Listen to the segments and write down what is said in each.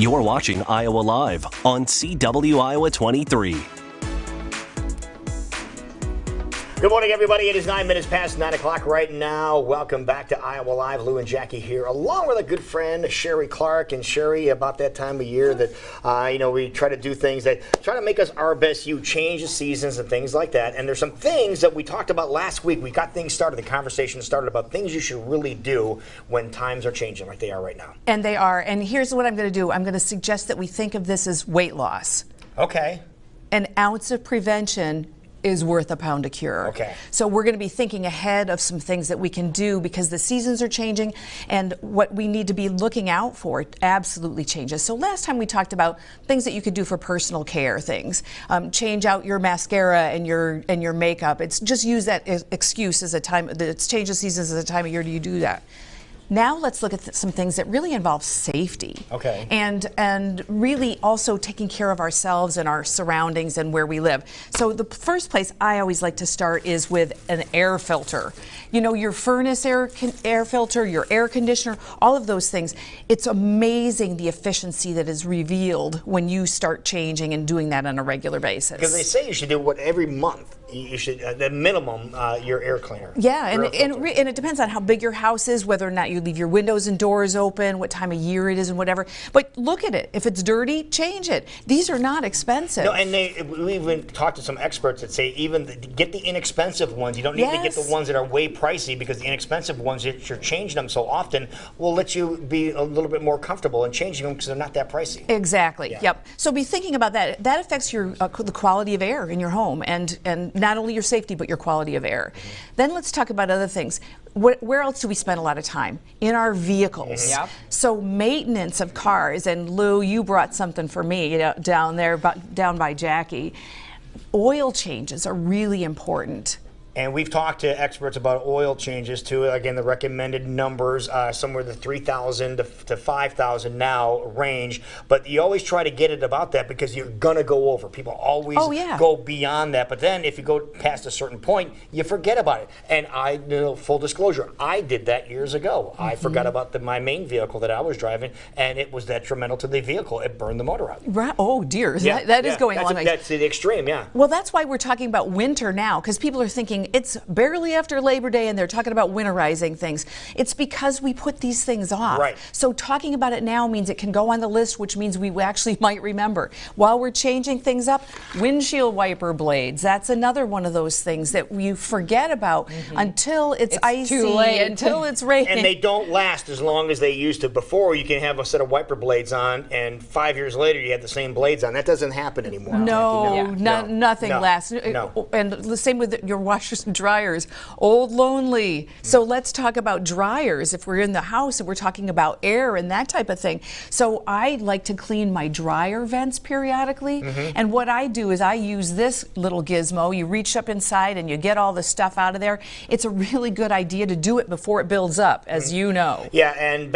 You're watching Iowa Live on CW Iowa 23. Good morning, everybody. It is 9 minutes past 9 o'clock right now. Welcome back to Iowa Live. Lou and Jackie here, along with a good friend, Sheree Clark. And Sheree, about that time of year that, we try to do things that try to make us our best you, change the seasons and things like that. And there's some things that we talked about last week. We got things started, the conversation started about things you should really do when times are changing like they are right now. And they are. And here's what I'm going to do. I'm going to suggest that we think of this as weight loss. Okay. An ounce of prevention is worth a pound of cure. Okay. So we're going to be thinking ahead of some things that we can do because the seasons are changing and what we need to be looking out for absolutely changes. So last time we talked about things that you could do for personal care things. Change out your mascara and your makeup. It's just use that excuse as a time, it's change the seasons as a time of year do you do that. Now let's look at some things that really involve safety. Okay. And really also taking care of ourselves and our surroundings and where we live. So the first place I always like to start is with an air filter. You know, your furnace air filter, your air conditioner, all of those things. It's amazing the efficiency that is revealed when you start changing and doing that on a regular basis. Because they say you should do it every month. You should, the minimum, your air cleaner. Yeah, and it depends on how big your house is, whether or not you leave your windows and doors open, what time of year it is and whatever. But look at it. If it's dirty, change it. These are not expensive. No, and we even talked to some experts that say even get the inexpensive ones. You don't need to get the ones that are way pricey because the inexpensive ones, if you're changing them so often, will let you be a little bit more comfortable in changing them because they're not that pricey. Exactly. Yeah. Yep. So be thinking about that. That affects your the quality of air in your home and not only your safety but your quality of air. Mm-hmm. Then let's talk about other things. Where else do we spend a lot of time? In our vehicles. Mm-hmm. Yep. So maintenance of cars, and Lou, you brought something for me down there, down by Jackie. Oil changes are really important. And we've talked to experts about oil changes too. Again, the recommended numbers somewhere the 3,000 to 5,000 now range. But you always try to get it about that because you're gonna go over. People always go beyond that. But then if you go past a certain point, you forget about it. And full disclosure, I did that years ago. Mm-hmm. I forgot about my main vehicle that I was driving, and it was detrimental to the vehicle. It burned the motor out. Right. Oh dear, that is going on. That's the extreme, yeah. Well, that's why we're talking about winter now, because people are thinking it's barely after Labor Day and they're talking about winterizing things. It's because we put these things off. Right. So talking about it now means it can go on the list, which means we actually might remember. While we're changing things up, windshield wiper blades, that's another one of those things that you forget about until it's icy, too late. until it's raining. And they don't last as long as they used to. Before, you can have a set of wiper blades on, and 5 years later, you have the same blades on. That doesn't happen anymore. Nothing lasts. No. And the same with your washers and dryers. Old lonely. So let's talk about dryers if we're in the house and we're talking about air and that type of thing. So I like to clean my dryer vents periodically. And what I do is I use this little gizmo. You reach up inside and you get all the stuff out of there. It's a really good idea to do it before it builds up, as you know. Yeah, and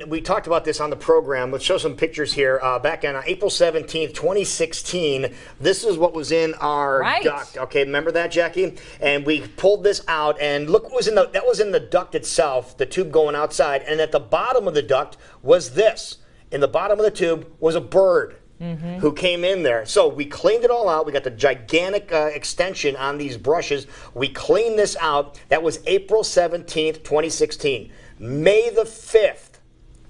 we talked about this on the program. Let's show some pictures here. Back on April 17th, 2016, this is what was in our duct. Okay, remember that, Jackie? And we pulled this out, and look what was in that was in the duct itself, the tube going outside, and at the bottom of the duct was this. In the bottom of the tube was a bird who came in there. So we cleaned it all out. We got the gigantic extension on these brushes. We cleaned this out. That was April 17th, 2016. May the 5th,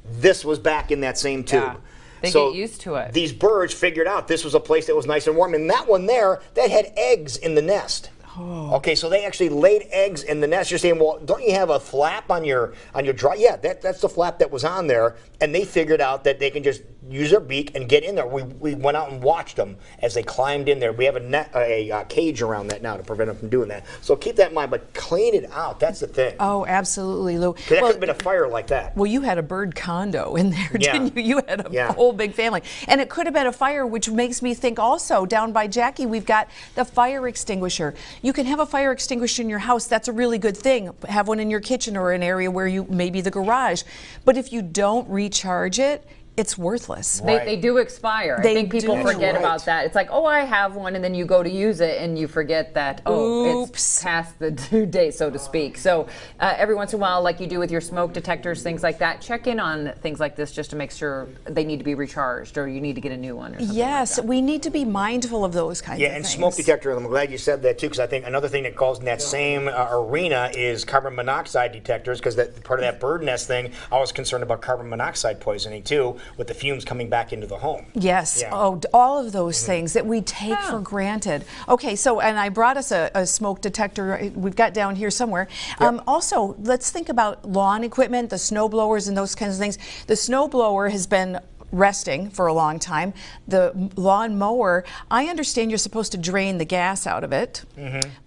this was back in that same tube. Yeah. They get used to it. These birds figured out this was a place that was nice and warm, and that one there, that had eggs in the nest. Oh. Okay, so they actually laid eggs in the nest. You're saying, well, don't you have a flap on your dry? Yeah, that's the flap that was on there, and they figured out that they can just use their beak and get in there. We went out and watched them as they climbed in there. We have a cage around that now to prevent them from doing that. So keep that in mind, but clean it out. That's the thing. Oh, absolutely, Lou. That could have been a fire like that. Well, you had a bird condo in there, didn't you? You had a Yeah. whole big family. And it could have been a fire, which makes me think also, down by Jackie, we've got the fire extinguisher. You can have a fire extinguisher in your house. That's a really good thing. Have one in your kitchen or an area where maybe the garage. But if you don't recharge it, it's worthless. They do expire. I think people forget about that. It's like, oh, I have one, and then you go to use it, and you forget that, it's past the due date, so to speak. So every once in a while, like you do with your smoke detectors, things like that, check in on things like this just to make sure they need to be recharged or you need to get a new one or something Yes, like that. We need to be mindful of those kinds of things. Yeah, and smoke detector, I'm glad you said that too, because I think another thing that calls in that same arena is carbon monoxide detectors, because that part of that bird nest thing, I was concerned about carbon monoxide poisoning too, with the fumes coming back into the home. Yes, all of those things that we take for granted. Okay, so, and I brought us a smoke detector, we've got down here somewhere. Also, let's think about lawn equipment, the snow blowers and those kinds of things. The snow blower has been resting for a long time. The lawn mower, I understand you're supposed to drain the gas out of it,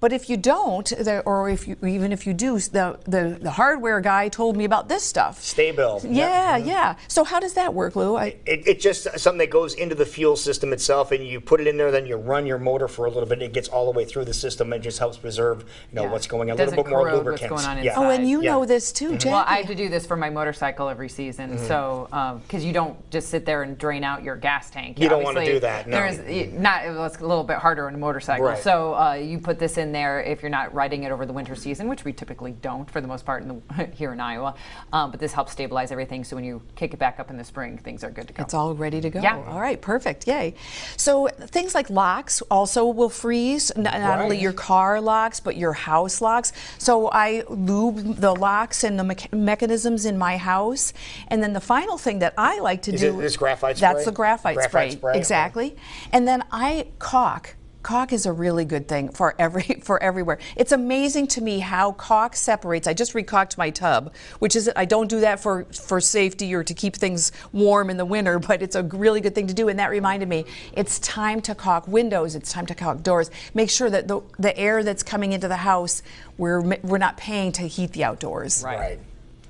but if you don't, or even if you do, the hardware guy told me about this stuff. Stay bill. Yeah. So how does that work, Lou? It's just something that goes into the fuel system itself, and you put it in there, then you run your motor for a little bit, and it gets all the way through the system, and just helps preserve, what's going on. A little bit more lubricants. What's going on inside. Oh, and you know this too, Jackie. Well, I have to do this for my motorcycle every season, so because you don't just sit there and drain out your gas tank. You don't want to do that. No. It's a little bit harder on a motorcycle. Right. So you put this in there if you're not riding it over the winter season, which we typically don't for the most part here in Iowa. But this helps stabilize everything. So when you kick it back up in the spring, things are good to go. It's all ready to go. Yeah. All right, perfect. Yay. So things like locks also will freeze. Not only your car locks, but your house locks. So I lube the locks and the mechanisms in my house. And then the final thing that I like to do. Is this graphite spray? That's the graphite spray. Exactly. And then I caulk. Caulk is a really good thing for everywhere. It's amazing to me how caulk separates. I just recaulked my tub, which is, I don't do that for safety or to keep things warm in the winter, but it's a really good thing to do. And that reminded me, it's time to caulk windows. It's time to caulk doors. Make sure that the air that's coming into the house, we're not paying to heat the outdoors. Right.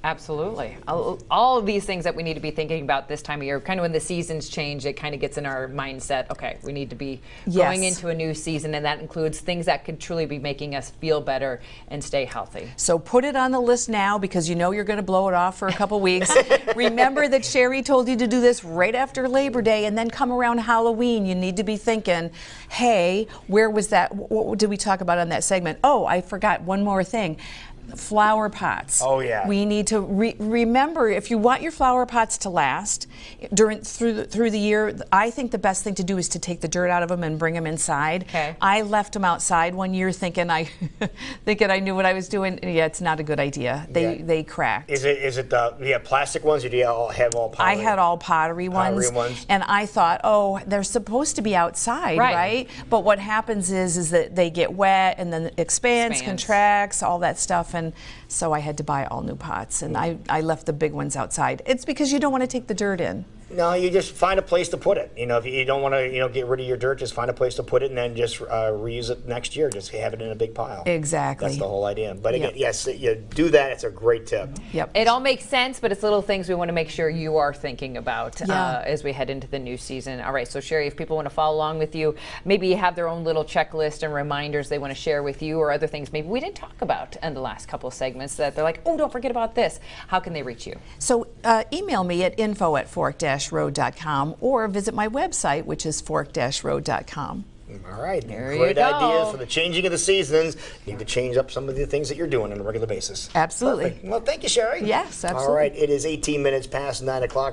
Absolutely. All of these things that we need to be thinking about this time of year, kind of when the seasons change, it kind of gets in our mindset, okay, we need to be going into a new season, and that includes things that could truly be making us feel better and stay healthy. So put it on the list now, because you know you're going to blow it off for a couple weeks. Remember that Sheree told you to do this right after Labor Day, and then come around Halloween, you need to be thinking, hey, where was that? What did we talk about on that segment? Oh, I forgot one more thing. Flower pots. Oh yeah. We need to remember, if you want your flower pots to last through the year, I think the best thing to do is to take the dirt out of them and bring them inside. Okay. I left them outside one year thinking I knew what I was doing. Yeah, it's not a good idea. They cracked. Is it the plastic ones, or do you have all pottery? I had all pottery ones. And I thought, oh, they're supposed to be outside, right? But what happens is that they get wet and then it expands, contracts, all that stuff. And so I had to buy all new pots, and I left the big ones outside. It's because you don't want to take the dirt in. No, you just find a place to put it. If you don't want to, get rid of your dirt, just find a place to put it, and then just reuse it next year. Just have it in a big pile. Exactly. That's the whole idea. But again, yes, you do that. It's a great tip. Yep. It all makes sense, but it's little things we want to make sure you are thinking about as we head into the new season. All right, so Sheree, if people want to follow along with you, maybe you have their own little checklist and reminders they want to share with you, or other things maybe we didn't talk about in the last couple of segments that they're like, oh, don't forget about this. How can they reach you? So email me at info@fork-road.com, or visit my website, which is fork-road.com. All right. There Great you go. ideas for the changing of the seasons. You need to change up some of the things that you're doing on a regular basis. Absolutely. Perfect. Well, thank you, Sheree. Yes, absolutely. All right. It is 18 minutes past 9 o'clock.